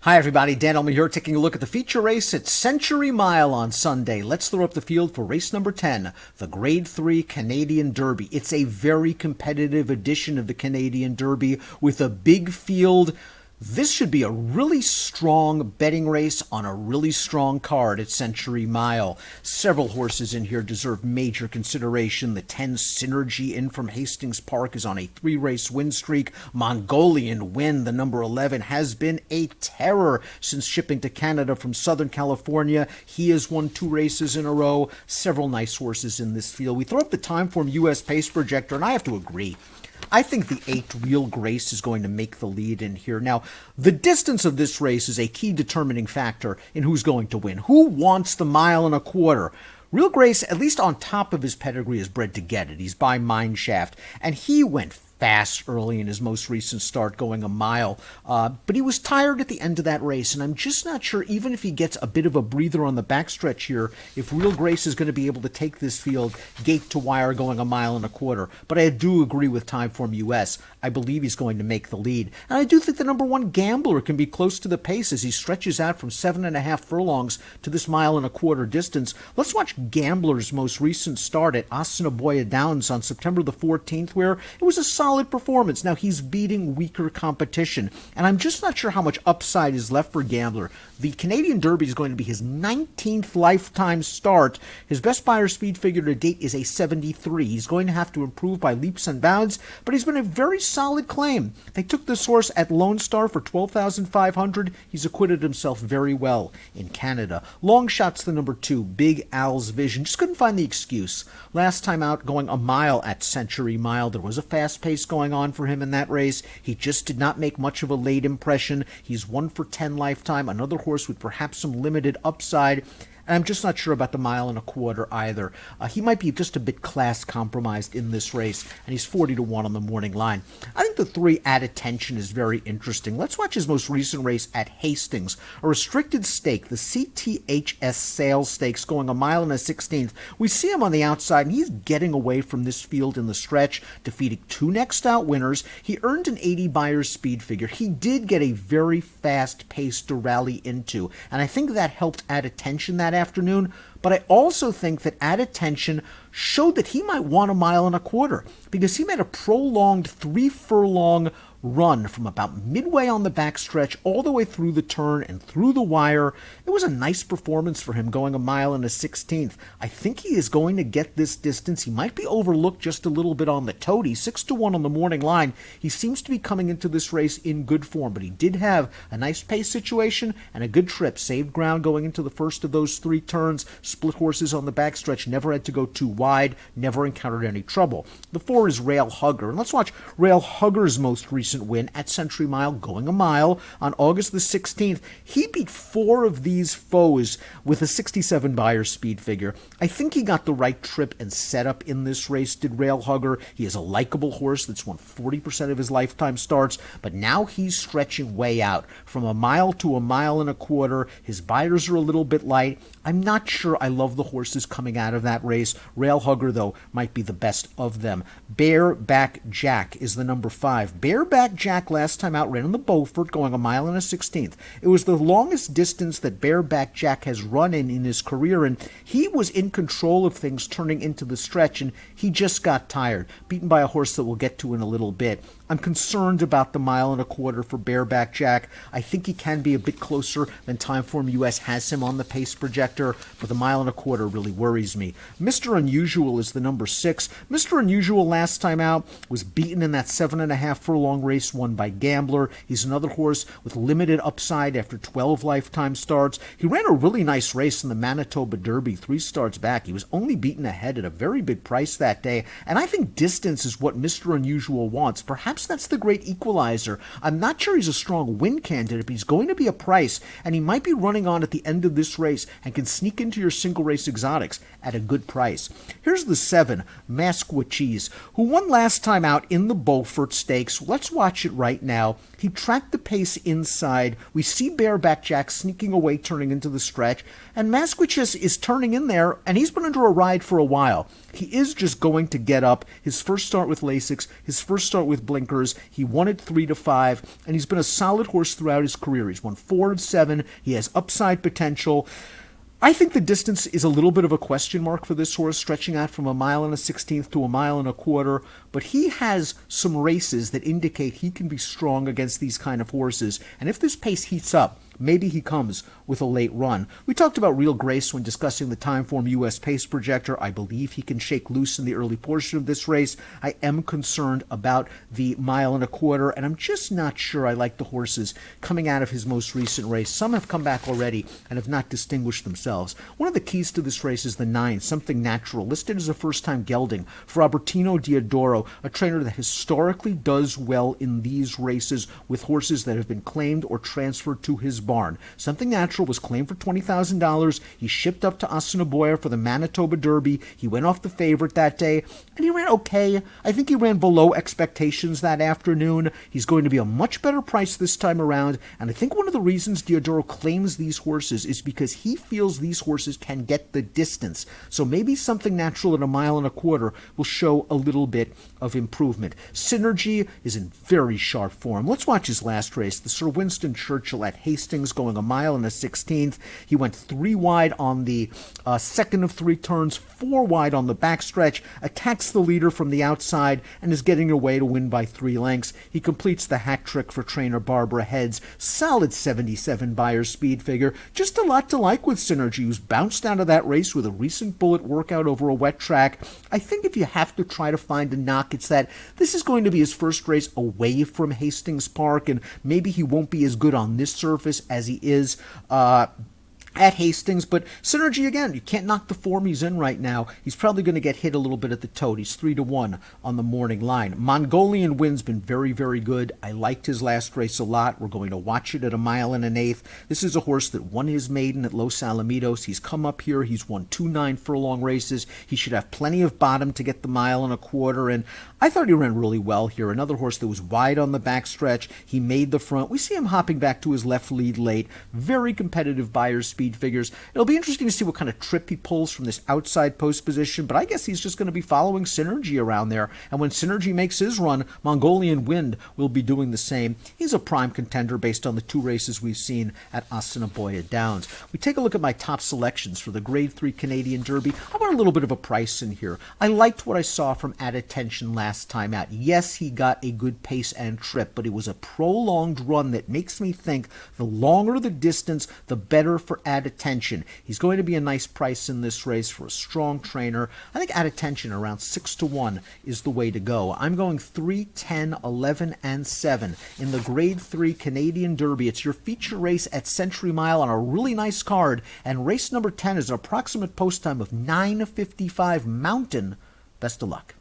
Hi everybody, Dan Illman here, taking a look at the feature race at Century Mile on Sunday. Let's throw up the field for race number 10, the Grade 3 Canadian Derby. It's a very competitive edition of the Canadian Derby with a big field. This should be a really strong betting race on a really strong card at Century Mile. Several horses in here deserve major consideration. The 10 Synergy in from Hastings Park is on a 3-race win streak. Mongolian Win, the number 11, has been a terror since shipping to Canada from Southern California. He has won 2 races in a row. Several nice horses in this field. We throw up the Timeform US Pace Projector, and I have to agree. I think the 8 Real Grace is going to make the lead in here. Now, the distance of this race is a key determining factor in who's going to win. Who wants the 1.25 miles? Real Grace, at least on top of his pedigree, is bred to get it. He's by Mineshaft, and he went fast early in his most recent start, going a mile. But he was tired at the end of that race, and I'm just not sure, even if he gets a bit of a breather on the backstretch here, if Real Grace is going to be able to take this field gate to wire going 1.25 miles. But I do agree with Timeform US. I believe he's going to make the lead. And I do think the number 1 Gambler can be close to the pace as he stretches out from 7.5 furlongs to this 1.25 miles distance. Let's watch Gambler's most recent start at Assiniboia Downs on September the 14th, where it was a solid performance. Now, he's beating weaker competition, and I'm just not sure how much upside is left for Gambler. The Canadian Derby is going to be his 19th lifetime start. His best Beyer speed figure to date is a 73. He's going to have to improve by leaps and bounds, but he's been a very solid claim. They took this horse at Lone Star for $12,500. He's acquitted himself very well in Canada. Long shot's the number 2, Big Al's Vision. Just couldn't find the excuse. Last time out, going a mile at Century Mile, there was a fast pace going on for him in that race. He just did not make much of a late impression. He's 1 for 10 lifetime, another horse with perhaps some limited upside. And I'm just not sure about the 1.25 miles either. He might be just a bit class compromised in this race, and he's 40-1 on the morning line. I think the 3 At Attention is very interesting. Let's watch his most recent race at Hastings, a restricted stake, the CTHS Sales Stakes, going 1.16 miles. We see him on the outside, and he's getting away from this field in the stretch, defeating 2 next out winners. He earned an 80 Beyer's speed figure. He did get a very fast pace to rally into, and I think that helped At Attention that afternoon. But I also think that At Attention showed that he might want 1.25 miles, because he made a prolonged 3 furlong run from about midway on the backstretch all the way through the turn and through the wire. It was a nice performance for him, going 1.16 miles. I think he is going to get this distance. He might be overlooked just a little bit on the toady. 6-1 on the morning line. He seems to be coming into this race in good form, but he did have a nice pace situation and a good trip. Saved ground going into the first of those 3 turns. Split horses on the backstretch. Never had to go too wide. Never encountered any trouble. The 4 is Rail Hugger. And let's watch Rail Hugger's most recent win at Century Mile, going a mile on August the 16th. He beat 4 of these foes with a 67 Beyer speed figure. I think he got the right trip and setup in this race, did Rail Hugger. He is a likable horse that's won 40% of his lifetime starts, but now he's stretching way out from 1 mile to 1.25 miles. His Beyers are a little bit light. I'm not sure I love the horses coming out of that race. Rail Hugger, though, might be the best of them. Bareback Jack is the number 5. Bareback Jack last time out ran in the Beaufort, going 1.16 miles. It was the longest distance that Bareback Jack has run in his career, and he was in control of things turning into the stretch, and he just got tired, beaten by a horse that we'll get to in a little bit. I'm concerned about the 1.25 miles for Bareback Jack. I think he can be a bit closer than Timeform US has him on the pace projector, but the 1.25 miles really worries me. Mr. Unusual is the number 6. Mr. Unusual last time out was beaten in that 7.5 furlong race won by Gambler. He's another horse with limited upside after 12 lifetime starts. He ran a really nice race in the Manitoba Derby 3 starts back. He was only beaten ahead at a very big price that day, and I think distance is what Mr. Unusual wants. Perhaps that's the great equalizer. I'm not sure he's a strong win candidate, but he's going to be a price, and he might be running on at the end of this race and can sneak into your single race exotics at a good price. Here's the 7, Masquachese, who won last time out in the Beaufort Stakes. Let's watch it right now. He tracked the pace inside. We see Bareback Jack sneaking away, turning into the stretch, and Masquachese is turning in there, and he's been under a ride for a while. He is just going to get up. His first start with Lasix, his first start with blinkers. He won at 3-5, and he's been a solid horse throughout his career. He's won 4 and 7. He has upside potential. I think the distance is a little bit of a question mark for this horse, stretching out from 1 1/16 to 1 1/4, but he has some races that indicate he can be strong against these kind of horses, and if this pace heats up, maybe he comes with a late run. We talked about Real Grace when discussing the Timeform US Pace Projector. I believe he can shake loose in the early portion of this race. I am concerned about the 1 1/4, and I'm just not sure I like the horses coming out of his most recent race. Some have come back already and have not distinguished themselves. One of the keys to this race is the 9, Something Natural, listed as a first-time gelding for Albertino Diodoro, a trainer that historically does well in these races with horses that have been claimed or transferred to his barn. Something Natural was claimed for $20,000. He shipped up to Assiniboia for the Manitoba Derby. He went off the favorite that day, and he ran okay. I think he ran below expectations that afternoon. He's going to be a much better price this time around, and I think one of the reasons Diodoro claims these horses is because he feels these horses can get the distance. So maybe Something Natural at 1 1/4 will show a little bit of improvement. Synergy is in very sharp form. Let's watch his last race, the Sir Winston Churchill at Hastings, going 1 1/16. He went 3 wide on the second of 3 turns, 4 wide on the backstretch, attacks the leader from the outside, and is getting away to win by 3 lengths. He completes the hat trick for trainer Barbara Heads. Solid 77 Beyer speed figure. Just a lot to like with Synergy, who's bounced out of that race with a recent bullet workout over a wet track. I think if you have to try to find a knock, it's that this is going to be his first race away from Hastings Park, and maybe he won't be as good on this surface as he is at Hastings, but Synergy, again, you can't knock the form he's in right now. He's probably going to get hit a little bit at the tote. He's 3-1 on the morning line. Mongolian Wind's been very, very good. I liked his last race a lot. We're going to watch it at 1 1/8. This is a horse that won his maiden at Los Alamitos. He's come up here. He's won 2 9-furlong races. He should have plenty of bottom to get the 1 1/4, and I thought he ran really well here. Another horse that was wide on the backstretch. He made the front. We see him hopping back to his left lead late. Very competitive Beyer speed figures. It'll be interesting to see what kind of trip he pulls from this outside post position, but I guess he's just going to be following Synergy around there, and when Synergy makes his run, Mongolian Wind will be doing the same. He's a prime contender based on the 2 races we've seen at Assiniboia Downs. We take a look at my top selections for the Grade 3 Canadian Derby. I want a little bit of a price in here. I liked what I saw from At Attention last time out. Yes, he got a good pace and trip, but it was a prolonged run that makes me think the longer the distance, the better for At Attention. He's going to be a nice price in this race for a strong trainer. I think At Attention around 6-1 is the way to go. I'm going 3, 10, 11, and 7 in the Grade 3 Canadian Derby. It's your feature race at Century Mile on a really nice card, and race number 10 is an approximate post time of 9:55 Mountain. Best of luck.